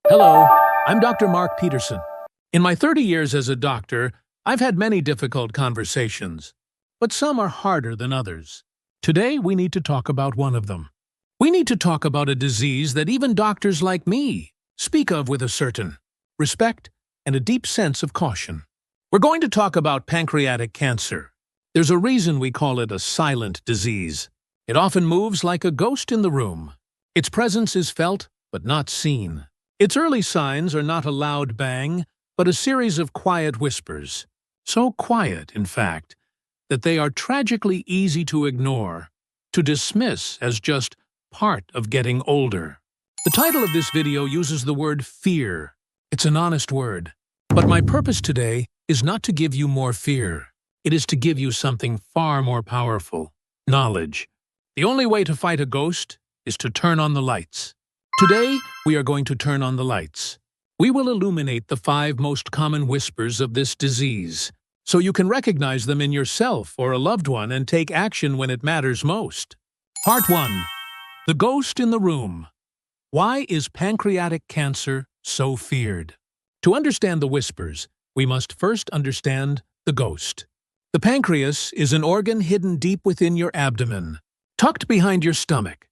Hello, I'm Dr. Mark Peterson. In my 30 years as a doctor, I've had many difficult conversations, but some are harder than others. Today, we need to talk about one of them. We need to talk about a disease that even doctors like me speak of with a certain respect and a deep sense of caution. We're going to talk about pancreatic cancer. There's a reason we call it a silent disease. It often moves like a ghost in the room. Its presence is felt, but not seen. Its early signs are not a loud bang, but a series of quiet whispers. So quiet, in fact, that they are tragically easy to ignore, to dismiss as just part of getting older. The title of this video uses the word fear. It's an honest word. But my purpose today is not to give you more fear. It is to give you something far more powerful: knowledge. The only way to fight a ghost is to turn on the lights. Today, we are going to turn on the lights. We will illuminate the 5 most common whispers of this disease, so you can recognize them in yourself or a loved one and take action when it matters most. Part 1. The Ghost in the Room. Why is pancreatic cancer so feared? To understand the whispers, we must first understand the ghost. The pancreas is an organ hidden deep within your abdomen, tucked behind your stomach.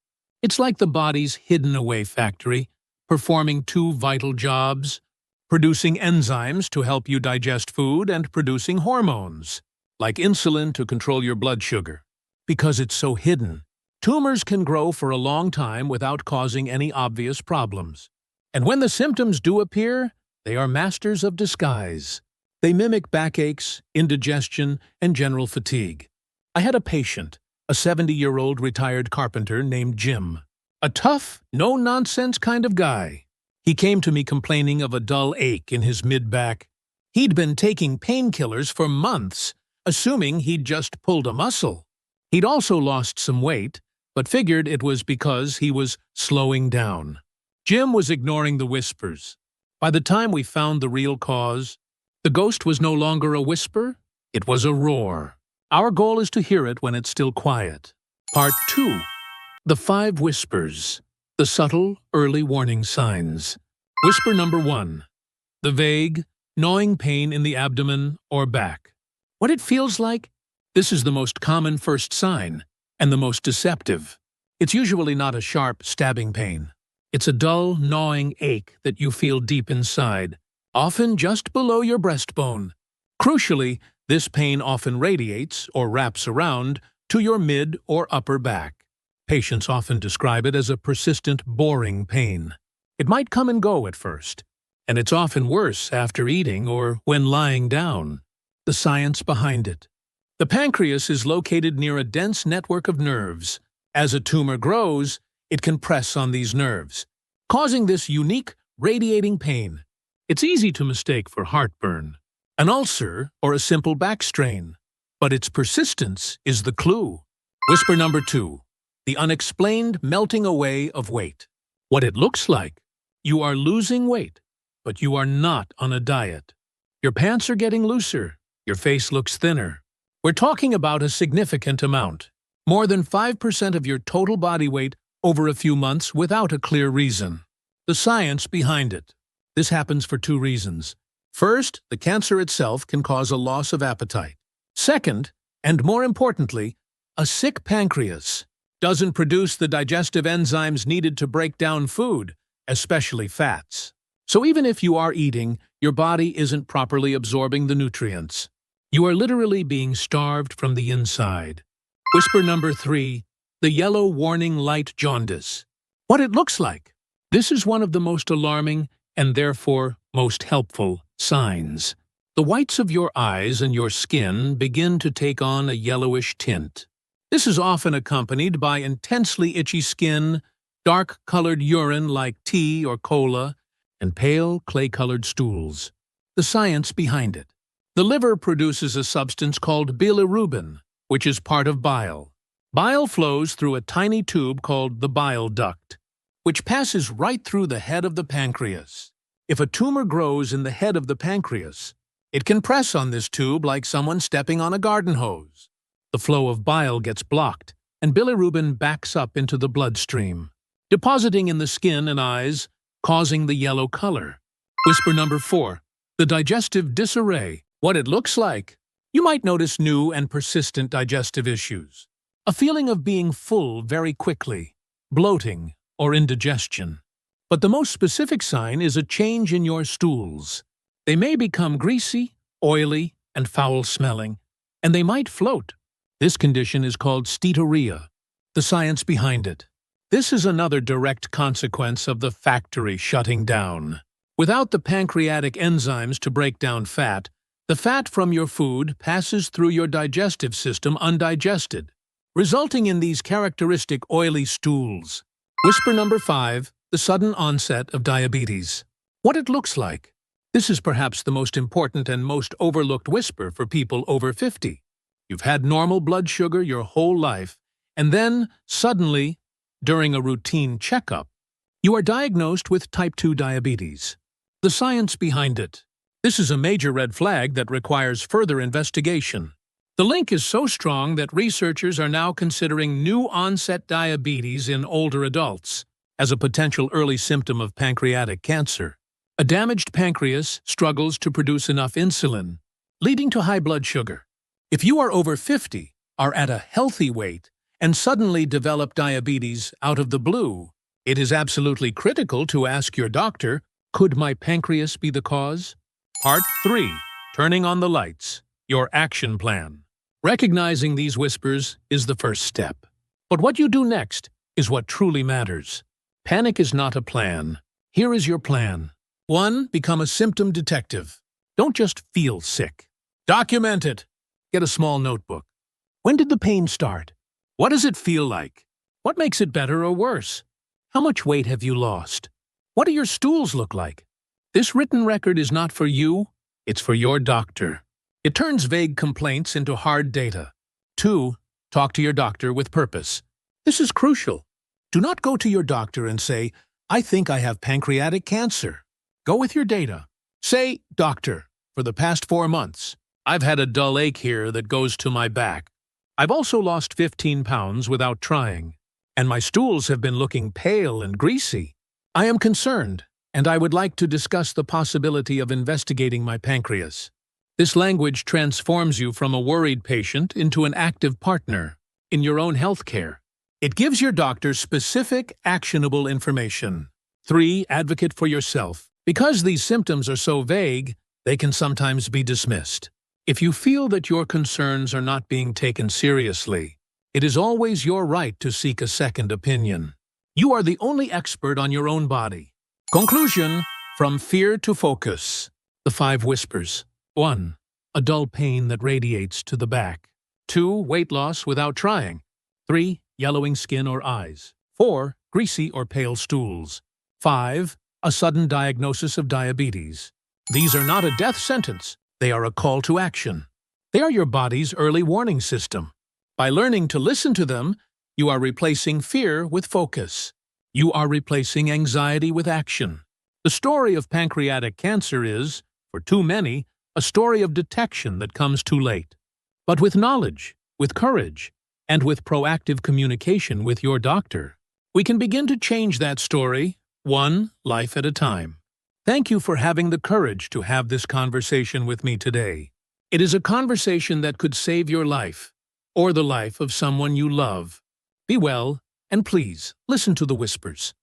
It's like the body's hidden-away factory, performing 2 vital jobs: producing enzymes to help you digest food and producing hormones, like insulin to control your blood sugar. Because it's so hidden, tumors can grow for a long time without causing any obvious problems. And when the symptoms do appear, they are masters of disguise. They mimic backaches, indigestion, and general fatigue. I had a patient, a 70-year-old retired carpenter named Jim. A tough, no-nonsense kind of guy. He came to me complaining of a dull ache in his mid-back. He'd been taking painkillers for months, assuming he'd just pulled a muscle. He'd also lost some weight, but figured it was because he was slowing down. Jim was ignoring the whispers. By the time we found the real cause, the ghost was no longer a whisper, it was a roar. Our goal is to hear it when it's still quiet. Part 2. The 5 whispers. The subtle, early warning signs. Whisper number 1. The vague, gnawing pain in the abdomen or back. What it feels like? This is the most common first sign, and the most deceptive. It's usually not a sharp, stabbing pain. It's a dull, gnawing ache that you feel deep inside, often just below your breastbone. Crucially, this pain often radiates, or wraps around, to your mid or upper back. Patients often describe it as a persistent, boring pain. It might come and go at first, and it's often worse after eating or when lying down. The science behind it. The pancreas is located near a dense network of nerves. As a tumor grows, it can press on these nerves, causing this unique, radiating pain. It's easy to mistake for heartburn, an ulcer, or a simple back strain, but its persistence is the clue. Whisper number 2. The unexplained melting away of weight. What it looks like: you are losing weight, but you are not on a diet. Your pants are getting looser, your face looks thinner. We're talking about a significant amount, more than 5% of your total body weight over a few months without a clear reason. The science behind it. This happens for 2 reasons. First, the cancer itself can cause a loss of appetite. Second, and more importantly, a sick pancreas doesn't produce the digestive enzymes needed to break down food, especially fats. So even if you are eating, your body isn't properly absorbing the nutrients. You are literally being starved from the inside. Whisper number 3. The yellow warning light jaundice. What it looks like. This is one of the most alarming and therefore most helpful signs. The whites of your eyes and your skin begin to take on a yellowish tint. This is often accompanied by intensely itchy skin, dark-colored urine like tea or cola, and pale, clay-colored stools. The science behind it. The liver produces a substance called bilirubin, which is part of bile. Bile flows through a tiny tube called the bile duct, which passes right through the head of the pancreas. If a tumor grows in the head of the pancreas, it can press on this tube like someone stepping on a garden hose. The flow of bile gets blocked, and bilirubin backs up into the bloodstream, depositing in the skin and eyes, causing the yellow color. Whisper number 4, the digestive disarray, what it looks like. You might notice new and persistent digestive issues. A feeling of being full very quickly, bloating, or indigestion. But the most specific sign is a change in your stools. They may become greasy, oily, and foul-smelling, and they might float. This condition is called steatorrhea. The science behind it. This is another direct consequence of the factory shutting down. Without the pancreatic enzymes to break down fat, the fat from your food passes through your digestive system undigested, resulting in these characteristic oily stools. Whisper number 5, the sudden onset of diabetes. What it looks like. This is perhaps the most important and most overlooked whisper for people over 50. You've had normal blood sugar your whole life, and then, suddenly, during a routine checkup, you are diagnosed with type 2 diabetes. The science behind it. This is a major red flag that requires further investigation. The link is so strong that researchers are now considering new-onset diabetes in older adults as a potential early symptom of pancreatic cancer. A damaged pancreas struggles to produce enough insulin, leading to high blood sugar. If you are over 50, are at a healthy weight, and suddenly develop diabetes out of the blue, it is absolutely critical to ask your doctor, could my pancreas be the cause? Part 3. Turning on the lights. Your action plan. Recognizing these whispers is the first step. But what you do next is what truly matters. Panic is not a plan. Here is your plan. 1. Become a symptom detective. Don't just feel sick. Document it. Get a small notebook. When did the pain start? What does it feel like? What makes it better or worse? How much weight have you lost? What do your stools look like? This written record is not for you, it's for your doctor. It turns vague complaints into hard data. 2. Talk to your doctor with purpose. This is crucial. Do not go to your doctor and say, I think I have pancreatic cancer. Go with your data. Say, Doctor, for the past 4 months, I've had a dull ache here that goes to my back. I've also lost 15 pounds without trying, and my stools have been looking pale and greasy. I am concerned, and I would like to discuss the possibility of investigating my pancreas. This language transforms you from a worried patient into an active partner in your own health care. It gives your doctor specific, actionable information. 3. Advocate for yourself. Because these symptoms are so vague, they can sometimes be dismissed. If you feel that your concerns are not being taken seriously, it is always your right to seek a second opinion. You are the only expert on your own body. Conclusion: from fear to focus. The 5 whispers. 1. A dull pain that radiates to the back. 2. Weight loss without trying. 3. Yellowing skin or eyes. 4. Greasy or pale stools. 5. A sudden diagnosis of diabetes. These are not a death sentence. They are a call to action. They are your body's early warning system. By learning to listen to them, you are replacing fear with focus. You are replacing anxiety with action. The story of pancreatic cancer is, for too many, a story of detection that comes too late. But with knowledge, with courage, and with proactive communication with your doctor, we can begin to change that story, one life at a time. Thank you for having the courage to have this conversation with me today. It is a conversation that could save your life, or the life of someone you love. Be well, and please listen to the whispers.